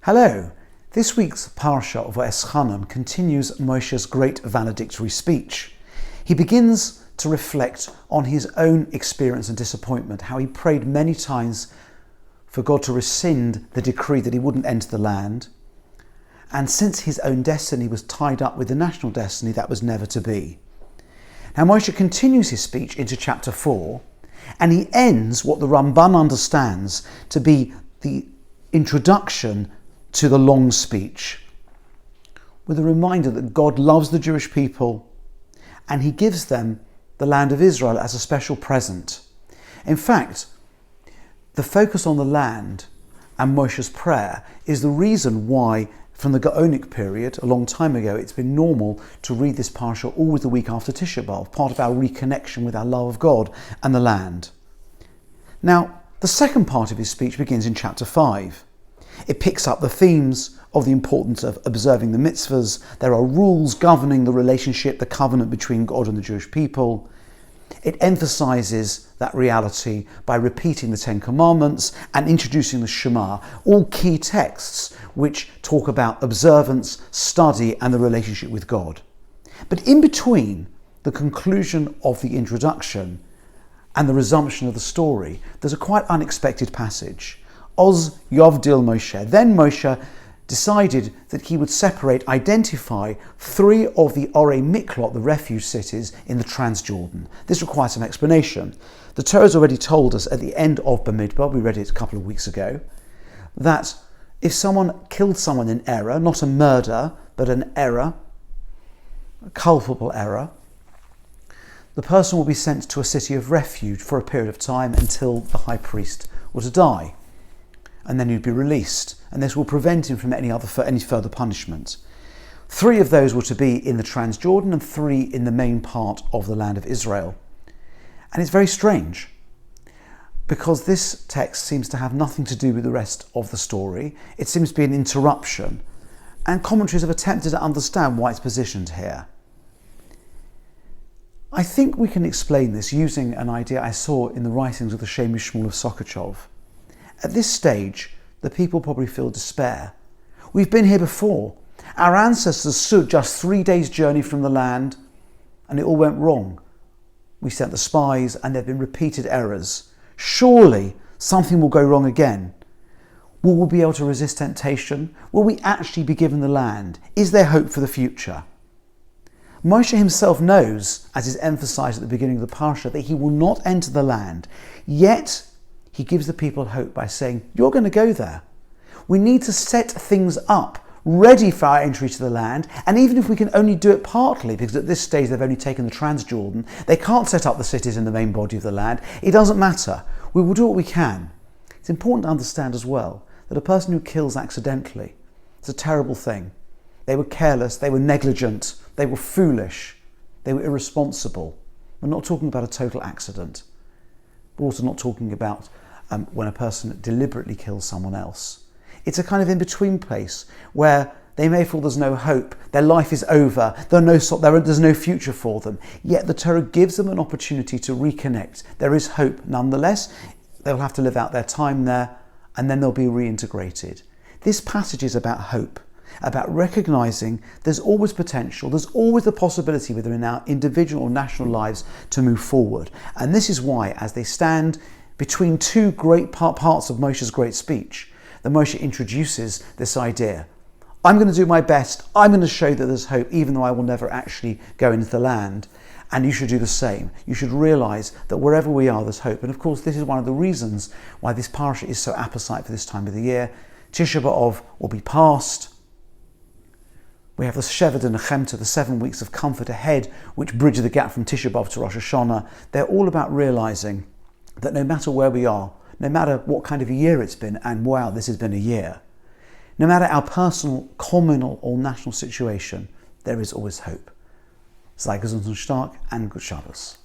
Hello, this week's Parsha of Eschanan continues Moshe's great valedictory speech. He begins to reflect on his own experience and disappointment, how he prayed many times for God to rescind the decree that he wouldn't enter the land. And since his own destiny was tied up with the national destiny, that was never to be. Now Moshe continues his speech into chapter 4, and he ends what the Ramban understands to be the introduction to the long speech, with a reminder that God loves the Jewish people and he gives them the land of Israel as a special present. In fact, the focus on the land and Moshe's prayer is the reason why from the Gaonic period, a long time ago, it's been normal to read this parsha always the week after Tisha B'Av, part of our reconnection with our love of God and the land. Now, the second part of his speech begins in chapter 5. It picks up the themes of the importance of observing the mitzvahs. There are rules governing the relationship, the covenant between God and the Jewish people. It emphasises that reality by repeating the Ten Commandments and introducing the Shema, all key texts which talk about observance, study and the relationship with God. But in between the conclusion of the introduction and the resumption of the story, there's a quite unexpected passage. Oz Yovdil Moshe. Then Moshe decided that he would identify 3 of the Orei Miklot, the refuge cities in the Transjordan. This requires some explanation. The Torah has already told us at the end of Bamidbar, we read it a couple of weeks ago, that if someone killed someone in error, not a murder, but an error, a culpable error, the person will be sent to a city of refuge for a period of time until the high priest were to die. And then he'd be released, and this will prevent him from any further punishment. 3 of those were to be in the Transjordan and 3 in the main part of the land of Israel. And it's very strange, because this text seems to have nothing to do with the rest of the story. It seems to be an interruption, and commentaries have attempted to understand why it's positioned here. I think we can explain this using an idea I saw in the writings of the Shem Yishmuel of Sokachov. At this stage, the people probably feel despair. We've been here before. Our ancestors stood just 3 days' journey from the land, and it all went wrong. We sent the spies, and there have been repeated errors. Surely something will go wrong again. Will we be able to resist temptation? Will we actually be given the land? Is there hope for the future? Moshe himself knows, as is emphasised at the beginning of the Parsha, that he will not enter the land. Yet he gives the people hope by saying, you're going to go there. We need to set things up, ready for our entry to the land, and even if we can only do it partly, because at this stage they've only taken the Transjordan, they can't set up the cities in the main body of the land, it doesn't matter. We will do what we can. It's important to understand as well that a person who kills accidentally, it's a terrible thing. They were careless, they were negligent, they were foolish, they were irresponsible. We're not talking about a total accident. We're also not talking about when a person deliberately kills someone else. It's a kind of in-between place where they may feel there's no hope, their life is over, there's no future for them. Yet the Torah gives them an opportunity to reconnect. There is hope nonetheless. They'll have to live out their time there and then they'll be reintegrated. This passage is about hope, about recognising there's always potential, there's always the possibility within our individual or national lives to move forward. And this is why, as they stand between 2 great parts of Moshe's great speech, that Moshe introduces this idea. I'm going to do my best, I'm going to show that there's hope, even though I will never actually go into the land. And you should do the same. You should realise that wherever we are, there's hope. And of course, this is one of the reasons why this parsha is so apposite for this time of the year. Tisha B'Av will be past. We have the Shevet and Nechemta, the 7 weeks of comfort ahead, which bridge the gap from Tisha B'Av to Rosh Hashanah. They're all about realising that no matter where we are, no matter what kind of a year it's been, and wow, this has been a year, no matter our personal, communal or national situation, there is always hope. Sei gesund und stark and good Shabbos.